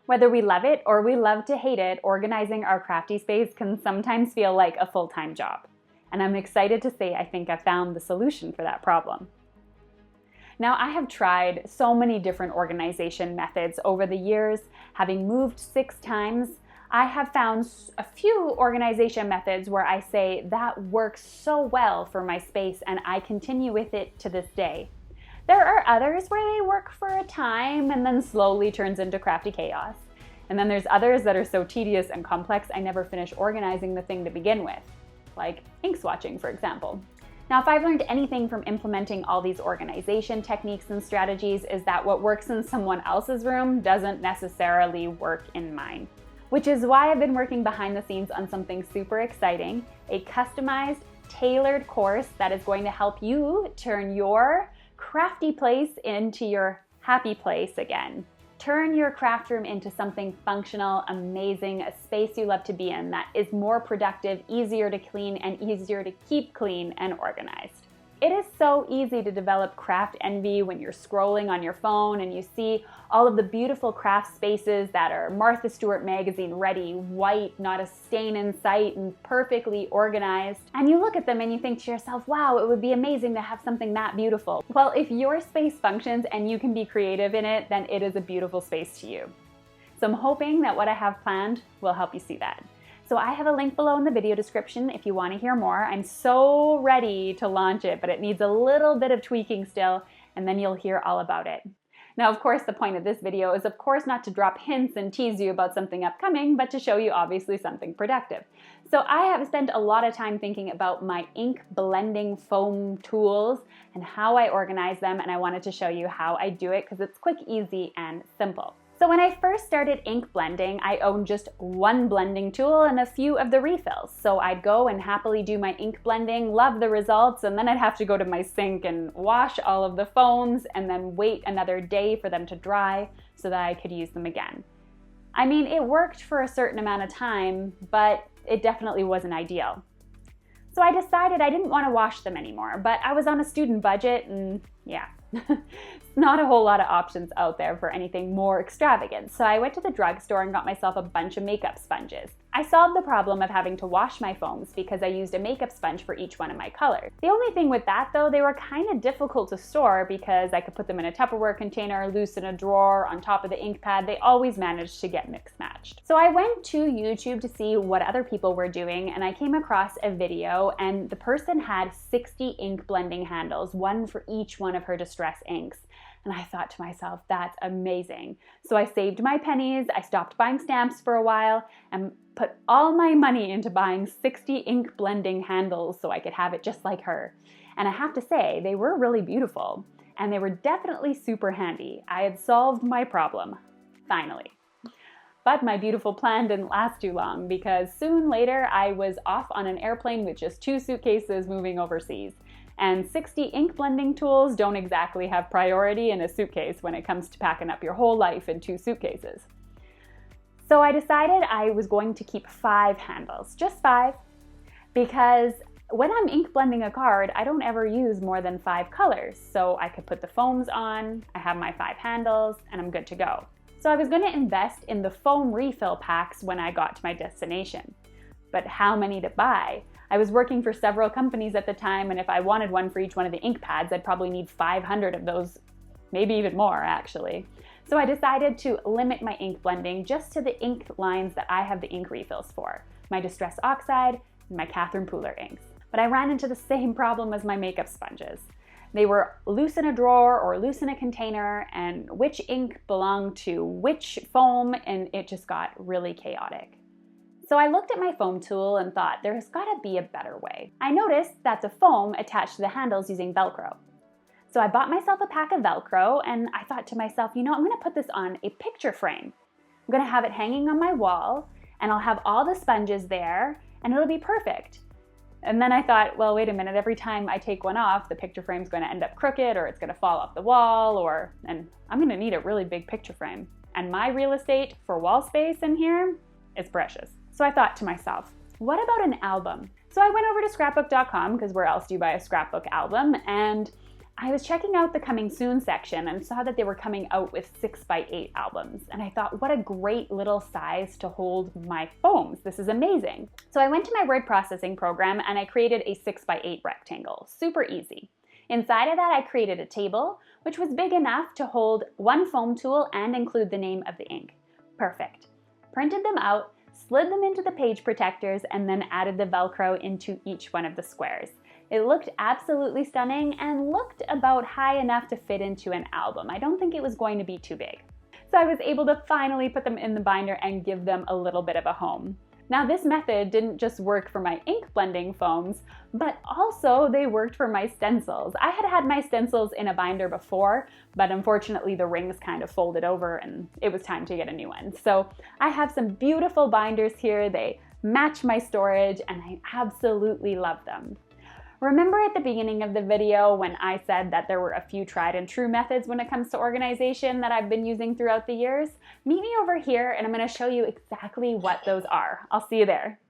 Whether we love it or we love to hate it, organizing our crafty space can sometimes feel like a full-time job. And I'm excited to say I think I've found the solution for that problem. Now, I have tried so many different organization methods over the years. Having moved 6 times, I have found a few organization methods where I say that works so well for my space and I continue with it to this day. There are others where they work for a time and then slowly turns into crafty chaos. And then there's others that are so tedious and complex I never finish organizing the thing to begin with, like ink swatching, for example. Now, if I've learned anything from implementing all these organization techniques and strategies is that what works in someone else's room doesn't necessarily work in mine. Which is why I've been working behind the scenes on something super exciting, a customized, tailored course that is going to help you turn your crafty place into your happy place again. Turn your craft room into something functional, amazing, a space you love to be in that is more productive, easier to clean, and easier to keep clean and organized. It is so easy to develop craft envy when you're scrolling on your phone and you see all of the beautiful craft spaces that are Martha Stewart magazine ready, white, not a stain in sight, and perfectly organized. And you look at them and you think to yourself, wow, it would be amazing to have something that beautiful. Well, if your space functions and you can be creative in it, then it is a beautiful space to you. So I'm hoping that what I have planned will help you see that. So I have a link below in the video description if you want to hear more. I'm so ready to launch it, but it needs a little bit of tweaking still, and then you'll hear all about it. Now, of course, the point of this video is, of course, not to drop hints and tease you about something upcoming, but to show you obviously something productive. So I have spent a lot of time thinking about my ink blending foam tools and how I organize them, and I wanted to show you how I do it because it's quick, easy, and simple. So when I first started ink blending, I owned just one blending tool and a few of the refills. So I'd go and happily do my ink blending, love the results, and then I'd have to go to my sink and wash all of the foams and then wait another day for them to dry so that I could use them again. I mean, it worked for a certain amount of time, but it definitely wasn't ideal. So I decided I didn't want to wash them anymore, but I was on a student budget and yeah. Not a whole lot of options out there for anything more extravagant, so I went to the drugstore and got myself a bunch of makeup sponges. I solved the problem of having to wash my foams because I used a makeup sponge for each one of my colors. The only thing with that though, they were kind of difficult to store because I could put them in a Tupperware container, loose in a drawer, on top of the ink pad. They always managed to get mixed matched. So I went to YouTube to see what other people were doing, and I came across a video, and the person had 60 ink blending handles, one for each one of her distress inks. And I thought to myself, that's amazing. So I saved my pennies, I stopped buying stamps for a while, and put all my money into buying 60 ink blending handles so I could have it just like her. And I have to say, they were really beautiful, and they were definitely super handy. I had solved my problem, finally. But my beautiful plan didn't last too long because soon later I was off on an airplane with just 2 suitcases moving overseas. And 60 ink blending tools don't exactly have priority in a suitcase when it comes to packing up your whole life in 2 suitcases. So I decided I was going to keep 5 handles, just 5, because when I'm ink blending a card, I don't ever use more than 5 colors. So I could put the foams on, I have my 5 handles, and I'm good to go. So I was going to invest in the foam refill packs when I got to my destination. But how many to buy? I was working for several companies at the time, and if I wanted one for each one of the ink pads, I'd probably need 500 of those, maybe even more actually. So I decided to limit my ink blending just to the ink lines that I have the ink refills for, my Distress Oxide and my Catherine Pooler inks. But I ran into the same problem as my makeup sponges. They were loose in a drawer or loose in a container, and which ink belonged to which foam, and it just got really chaotic. So I looked at my foam tool and thought, there's gotta be a better way. I noticed that the foam attached to the handles using Velcro. So I bought myself a pack of Velcro, and I thought to myself, you know, I'm gonna put this on a picture frame. I'm gonna have it hanging on my wall, and I'll have all the sponges there, and it'll be perfect. And then I thought, well, wait a minute, every time I take one off, the picture frame's gonna end up crooked, or it's gonna fall off the wall, and I'm gonna need a really big picture frame. And my real estate for wall space in here is precious. So I thought to myself, what about an album? So I went over to scrapbook.com, because where else do you buy a scrapbook album? And I was checking out the coming soon section and saw that they were coming out with 6x8 albums. And I thought, what a great little size to hold my foams. This is amazing. So I went to my word processing program and I created a 6x8 rectangle. Super easy. Inside of that, I created a table, which was big enough to hold one foam tool and include the name of the ink. Perfect. Printed them out, slid them into the page protectors, and then added the Velcro into each one of the squares. It looked absolutely stunning and looked about high enough to fit into an album. I don't think it was going to be too big. So I was able to finally put them in the binder and give them a little bit of a home. Now this method didn't just work for my ink blending foams, but also they worked for my stencils. I had had my stencils in a binder before, but unfortunately the rings kind of folded over and it was time to get a new one. So I have some beautiful binders here. They match my storage and I absolutely love them. Remember at the beginning of the video when I said that there were a few tried and true methods when it comes to organization that I've been using throughout the years? Meet me over here and I'm going to show you exactly what those are. I'll see you there.